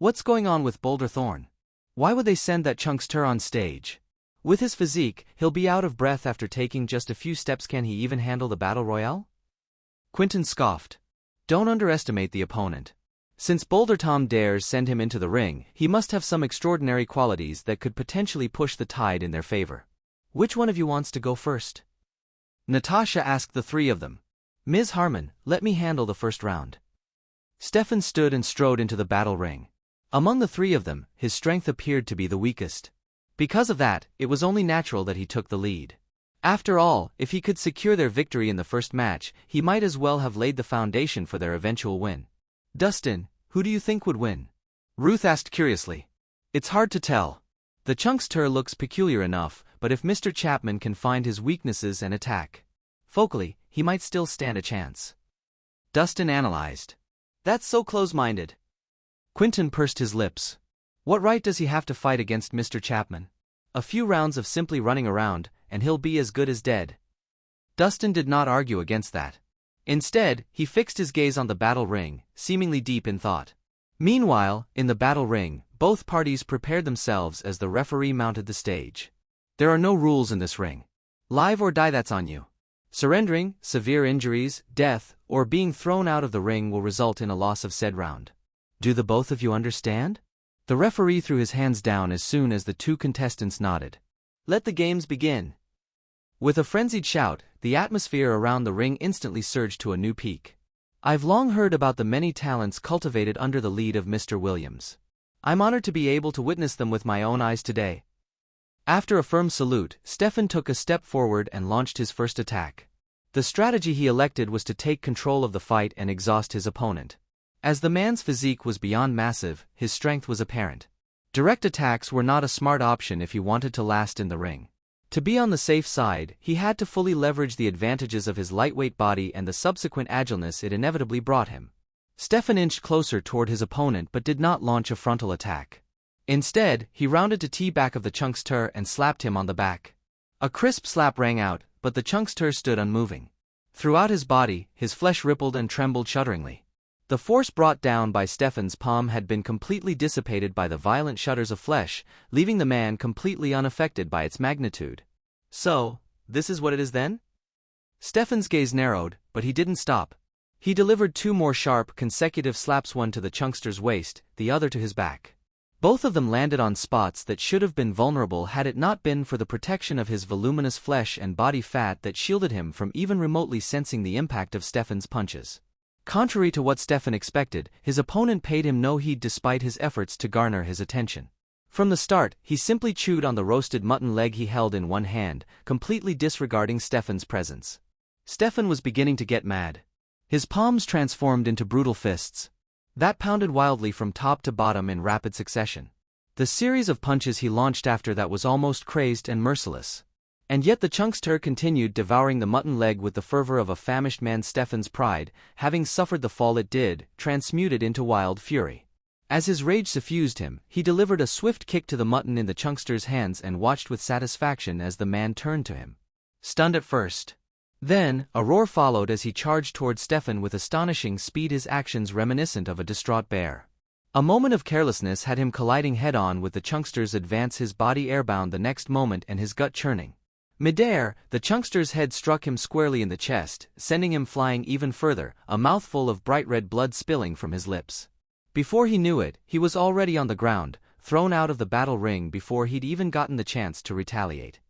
What's going on with Boulder Thorn? Why would they send that chunkster on stage? With his physique, he'll be out of breath after taking just a few steps. Can he even handle the battle royale? Quentin scoffed. Don't underestimate the opponent. Since Boulder Tom dares send him into the ring, he must have some extraordinary qualities that could potentially push the tide in their favor. Which one of you wants to go first? Natasha asked the three of them. Ms. Harmon, let me handle the first round. Stefan stood and strode into the battle ring. Among the three of them, his strength appeared to be the weakest. Because of that, it was only natural that he took the lead. After all, if he could secure their victory in the first match, he might as well have laid the foundation for their eventual win. Dustin, who do you think would win? Ruth asked curiously. It's hard to tell. The chunkster looks peculiar enough, but if Mr. Chapman can find his weaknesses and attack focally, he might still stand a chance. Dustin analyzed. That's so close-minded. Quentin pursed his lips. What right does he have to fight against Mr. Chapman? A few rounds of simply running around, and he'll be as good as dead. Dustin did not argue against that. Instead, he fixed his gaze on the battle ring, seemingly deep in thought. Meanwhile, in the battle ring, both parties prepared themselves as the referee mounted the stage. There are no rules in this ring. Live or die, that's on you. Surrendering, severe injuries, death, or being thrown out of the ring will result in a loss of said round. Do the both of you understand? The referee threw his hands down as soon as the two contestants nodded. Let the games begin. With a frenzied shout, the atmosphere around the ring instantly surged to a new peak. I've long heard about the many talents cultivated under the lead of Mr. Williams. I'm honored to be able to witness them with my own eyes today. After a firm salute, Stefan took a step forward and launched his first attack. The strategy he elected was to take control of the fight and exhaust his opponent. As the man's physique was beyond massive, his strength was apparent. Direct attacks were not a smart option if he wanted to last in the ring. To be on the safe side, he had to fully leverage the advantages of his lightweight body and the subsequent agileness it inevitably brought him. Stefan inched closer toward his opponent but did not launch a frontal attack. Instead, he rounded to tee back of the chunkster and slapped him on the back. A crisp slap rang out, but the chunkster stood unmoving. Throughout his body, his flesh rippled and trembled shudderingly. The force brought down by Stefan's palm had been completely dissipated by the violent shudders of flesh, leaving the man completely unaffected by its magnitude. So, this is what it is then? Stefan's gaze narrowed, but he didn't stop. He delivered two more sharp, consecutive slaps, one to the chunkster's waist, the other to his back. Both of them landed on spots that should have been vulnerable had it not been for the protection of his voluminous flesh and body fat that shielded him from even remotely sensing the impact of Stefan's punches. Contrary to what Stefan expected, his opponent paid him no heed despite his efforts to garner his attention. From the start, he simply chewed on the roasted mutton leg he held in one hand, completely disregarding Stefan's presence. Stefan was beginning to get mad. His palms transformed into brutal fists that pounded wildly from top to bottom in rapid succession. The series of punches he launched after that was almost crazed and merciless. And yet the chunkster continued devouring the mutton leg with the fervor of a famished man. Stefan's pride, having suffered the fall it did, transmuted into wild fury. As his rage suffused him, he delivered a swift kick to the mutton in the chunkster's hands and watched with satisfaction as the man turned to him. Stunned at first. Then, a roar followed as he charged toward Stefan with astonishing speed, his actions reminiscent of a distraught bear. A moment of carelessness had him colliding head-on with the chunkster's advance, his body airbound the next moment and his gut churning. Midair, the chunkster's head struck him squarely in the chest, sending him flying even further, a mouthful of bright red blood spilling from his lips. Before he knew it, he was already on the ground, thrown out of the battle ring before he'd even gotten the chance to retaliate.